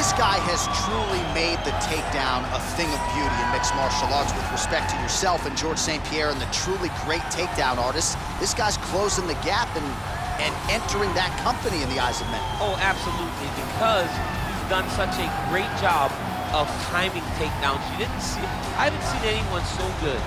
This guy has truly made the takedown a thing of beauty in mixed martial arts. With respect to yourself and George St. Pierre and the truly great takedown artists, this guy's closing the gap and entering that company in the eyes of men. Oh, absolutely, because he's done such a great job of timing takedowns. I haven't seen anyone so good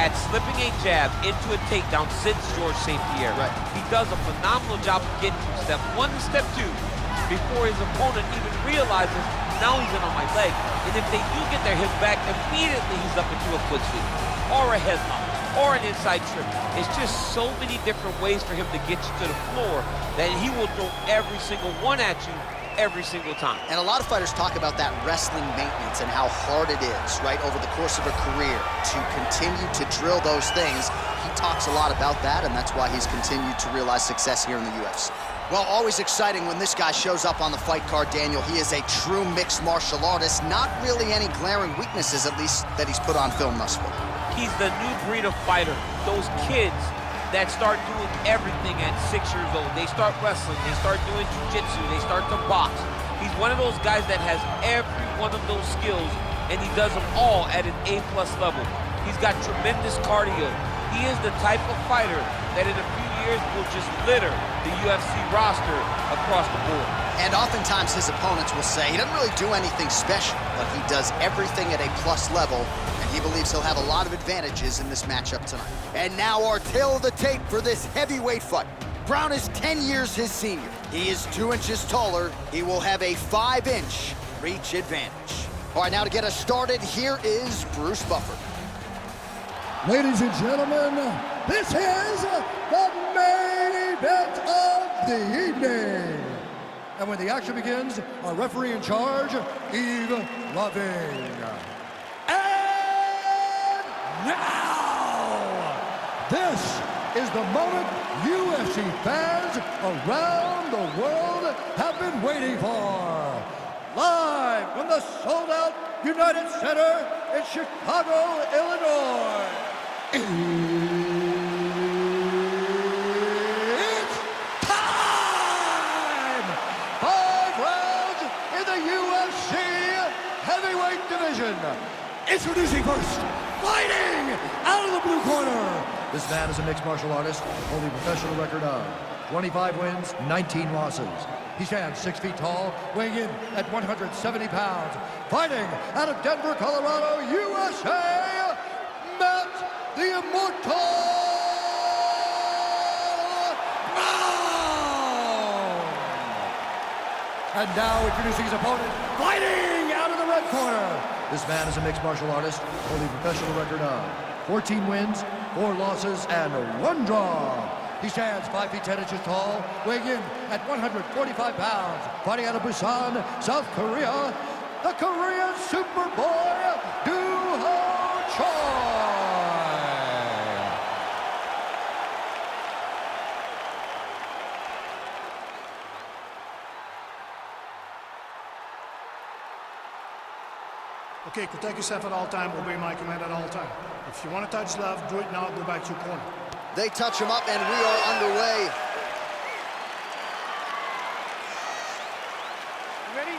at slipping a jab into a takedown since George St. Pierre. Right. He does a phenomenal job of getting from step one to step two before his opponent even realizes now he's in on my leg. And if they do get their hip back, immediately he's up into a foot sweep or a headlock or an inside trip. It's just so many different ways for him to get you to the floor that he will throw every single one at you every single time. And a lot of fighters talk about that wrestling maintenance and how hard it is, right, over the course of a career to continue to drill those things. He talks a lot about that, and that's why he's continued to realize success here in the UFC. Well, always exciting when this guy shows up on the fight card, Daniel. He is a true mixed martial artist. Not really any glaring weaknesses, at least, that he's put on film thus far. He's the new breed of fighter. Those kids that start doing everything at 6 years old. They start wrestling, they start doing jiu-jitsu, they start to box. He's one of those guys that has every one of those skills, and he does them all at an A+ level. He's got tremendous cardio. He is the type of fighter that in a few years will just litter the UFC roster across the board. And oftentimes his opponents will say he doesn't really do anything special, but he does everything at a plus level, and he believes he'll have a lot of advantages in this matchup tonight. And now our tail of the tape for this heavyweight fight. Brown is 10 years his senior. He is 2 inches taller. He will have a 5-inch reach advantage. All right, now to get us started, here is Bruce Buffer. Ladies and gentlemen, this is the main event of the evening. And when the action begins, our referee in charge, Yves Lavigne. And now, this is the moment UFC fans around the world have been waiting for. Live from the sold-out United Center in Chicago, Illinois. It's time! 5 rounds in the UFC heavyweight division. Introducing first, fighting out of the blue corner. This man is a mixed martial artist, holding a professional record of 25 wins, 19 losses. He stands 6 feet tall, weighing in at 170 pounds. Fighting out of Denver, Colorado, USA, Matt the Immortal Brown! And now introducing his opponent, fighting out of the red corner. This man is a mixed martial artist, holding a professional record of 14 wins, 4 losses, and 1 draw. He stands 5 feet 10 inches tall, weighing in at 145 pounds. Fighting out of Busan, South Korea, the Korean Superboy, Doo-Ho Choi. Okay, protect yourself at all time, obey my command at all time. If you want to touch left, do it now, go back to your corner. They touch him up, and we are underway. You ready?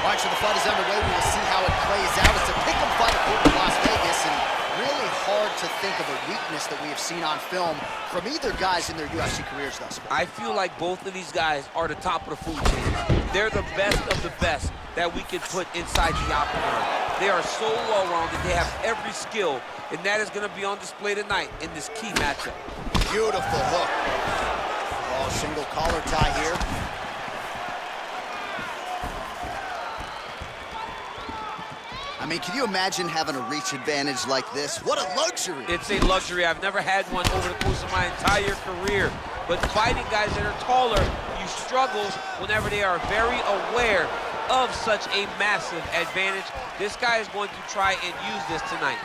All right, so the fight is underway. We will see how it plays out. It's a pick-em fight according to Las Vegas, and really hard to think of a weakness that we have seen on film from either guys in their UFC careers thus far. I feel like both of these guys are the top of the food chain. They're the best of the best that we can put inside the octagon. They are so well-rounded. They have every skill, and that is going to be on display tonight in this key matchup. Beautiful hook. Oh, single collar tie here. I mean, can you imagine having a reach advantage like this? What a luxury. It's a luxury. I've never had one over the course of my entire career. But fighting guys that are taller, you struggle whenever they are very aware of such a massive advantage. This guy is going to try and use this tonight.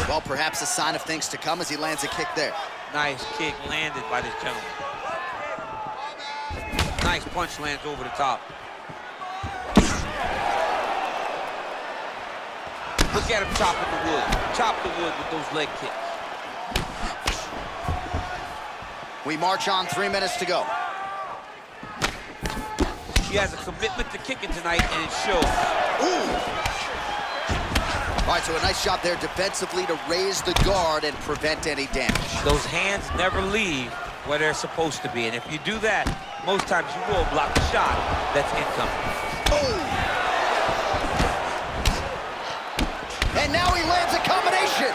Well, perhaps a sign of things to come as he lands a kick there. Nice kick landed by this gentleman. Nice punch lands over the top. Look at him chopping the wood. Chop the wood with those leg kicks. We march on, 3 minutes to go. He has a commitment to kicking tonight, and it shows. Ooh. All right, so a nice shot there defensively to raise the guard and prevent any damage. Those hands never leave where they're supposed to be, and if you do that, most times you will block a shot that's incoming. Oh! And now he lands a combination.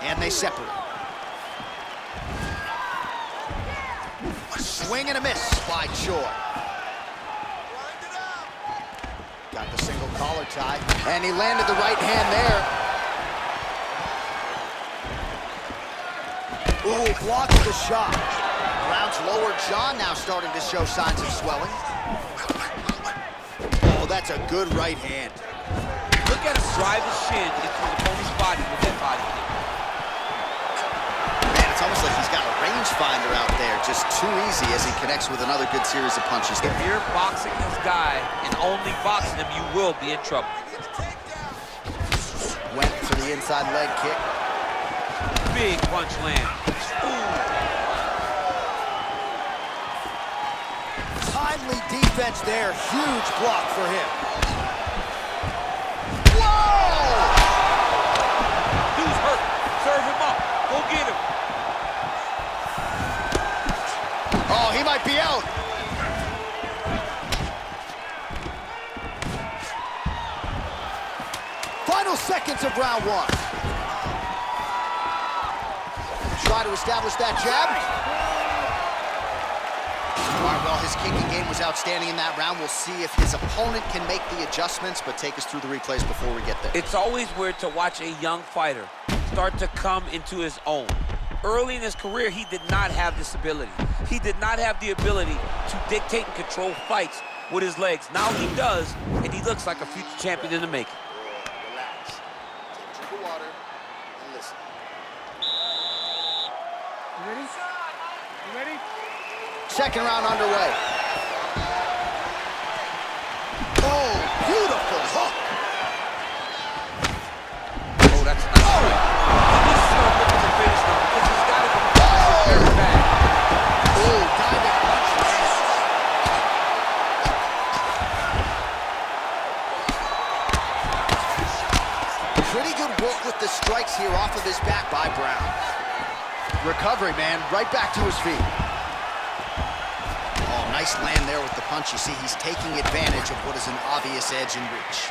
And they separate. A swing and a miss by Choi. Got the single collar tie. And he landed the right hand there. Ooh, blocked the shot. Brown's lower jaw now starting to show signs of swelling. Oh, that's a good right hand. Look at him drive his shin into the opponent's body with that body kick. Man, it's almost like he's got a rangefinder out there, just too easy as he connects with another good series of punches. If you're boxing this guy and only boxing him, you will be in trouble. Went for the inside leg kick. Big punch land. Timely defense there, huge block for him. Whoa! Dude's hurt. Serve him up. Go get him. Oh, he might be out. Final seconds of round one. Try to establish that jab. All right, well, his kicking game was outstanding in that round. We'll see if his opponent can make the adjustments, but take us through the replays before we get there. It's always weird to watch a young fighter start to come into his own. Early in his career, he did not have this ability. He did not have the ability to dictate and control fights with his legs. Now he does, and he looks like a future champion in the making. Relax. Take a drink of water and listen. You ready? You ready? Second round underway. Oh, beautiful hook. Oh, that's a nice strike. He's still looking to finish now because he's got to go very bad. Oh, diving punch lands. Pretty good work with the strikes here off of his back by Brown. Recovery, man, right back to his feet. Oh, nice land there with the punch. You see, he's taking advantage of what is an obvious edge and reach.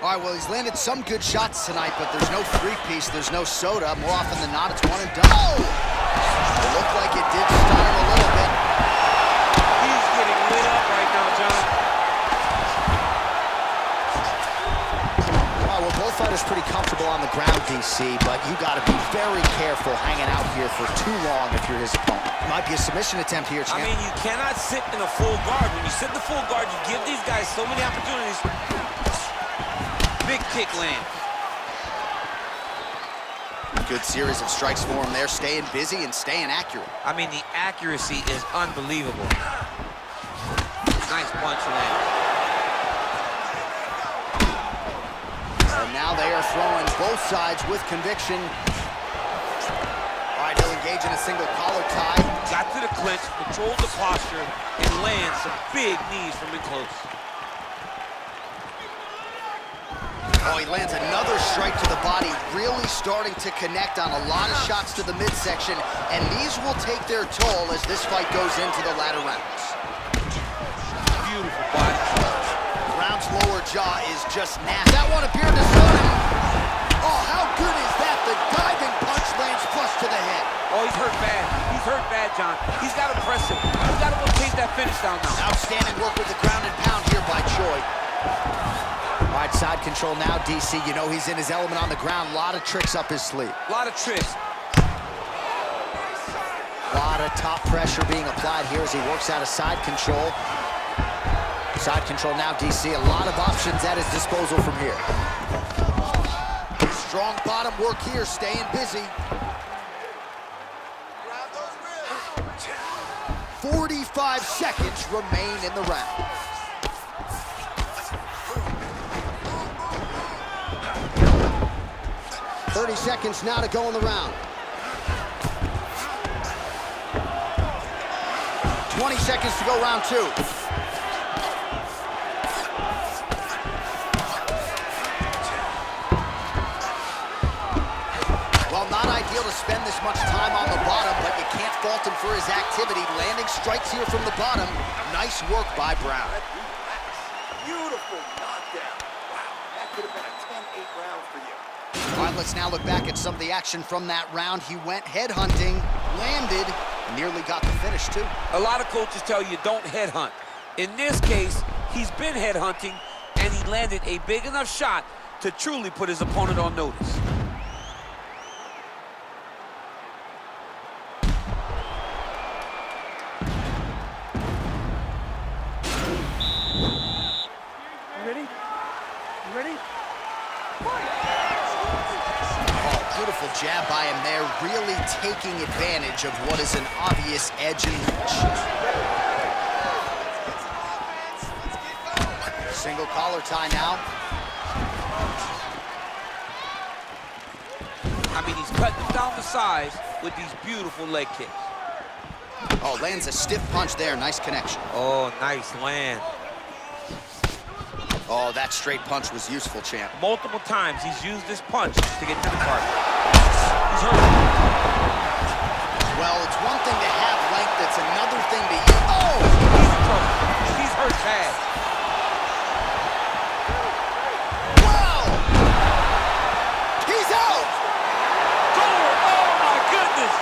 All right, well, he's landed some good shots tonight, but there's no three-piece, there's no soda. More often than not, it's one and done. Oh! It looked like it did stun him a little bit. He's getting lit up right now, John. All right, well, both fighters pretty comfortable on the ground, DC, but you got to be very careful hanging out here for too long if you're his opponent. Might be a submission attempt here, champ. I mean, you cannot sit in a full guard. When you sit in the full guard, you give these guys so many opportunities. Big kick land. Good series of strikes for him there, staying busy and staying accurate. I mean, the accuracy is unbelievable. Nice punch land. And now they are throwing both sides with conviction. All right, he'll engage in a single collar tie. Got to the clinch, controlled the posture, and lands some big knees from in close. Oh, he lands another strike to the body, really starting to connect on a lot of shots to the midsection, and these will take their toll as this fight goes into the latter rounds. Beautiful body. Brown's lower jaw is just nasty. That one appeared to stun him. Oh, how good is that? The diving punch lands flush to the head. Oh, he's hurt bad. He's hurt bad, John. He's got to press him. He's got to go chase that finish down now. Outstanding work with the ground and pound here by Choi. All right, side control now, DC. You know he's in his element on the ground. A lot of tricks up his sleeve. A lot of tricks. A lot of top pressure being applied here as he works out of side control. Side control now, DC. A lot of options at his disposal from here. Strong bottom work here, staying busy. 45 seconds remain in the round. "30 seconds now to go in the round. 20 seconds to go round 2. Well, not ideal to spend this much time on the bottom, but you can't fault him for his activity. Landing strikes here from the bottom. Nice work by Brown. Beautiful knockdown. Wow, that could have been a 10-8 round for you. All right, let's now look back at some of the action from that round. He went headhunting, landed, nearly got the finish, too. A lot of coaches tell you don't headhunt. In this case, he's been headhunting, and he landed a big enough shot to truly put his opponent on notice. You ready? You ready? Oh, beautiful jab by him there, really taking advantage of what is an obvious edge and reach. Single collar tie now. I mean, he's cutting down the size with these beautiful leg kicks. Oh, lands a stiff punch there. Nice connection. Oh, nice land. Oh, that straight punch was useful, champ. Multiple times he's used this punch to get to the target. He's hurt. Well, it's one thing to have length, it's another thing to use. Oh! He's in trouble. He's hurt bad. Wow! He's out! Gore! Oh, my goodness!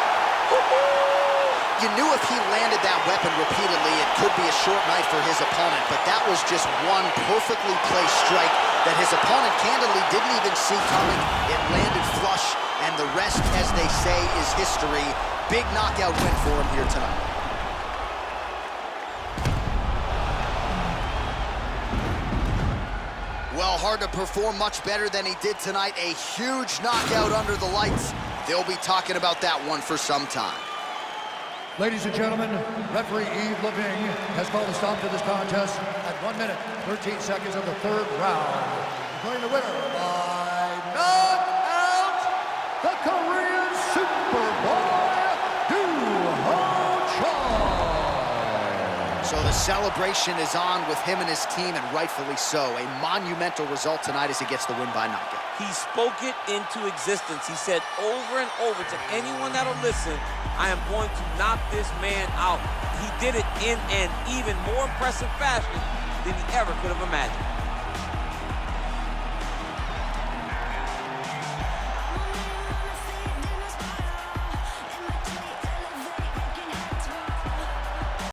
You knew if he landed that weapon repeatedly, it could be a short night for his opponent, but that was just one perfectly placed strike that his opponent candidly didn't even see coming. It landed flush, and the rest, as they say, is history. Big knockout win for him here tonight. Well, hard to perform much better than he did tonight. A huge knockout under the lights. They'll be talking about that one for some time. Ladies and gentlemen, referee Yves Lavigne has called a stop to this contest at 1 minute, 13 seconds of the third round. Declaring the winner by knockout, the Korean Superboy, Doo-Ho Choi. So the celebration is on with him and his team, and rightfully so. A monumental result tonight as he gets the win by knockout. He spoke it into existence. He said over and over to anyone that'll listen, I am going to knock this man out. He did it in an even more impressive fashion than he ever could have imagined.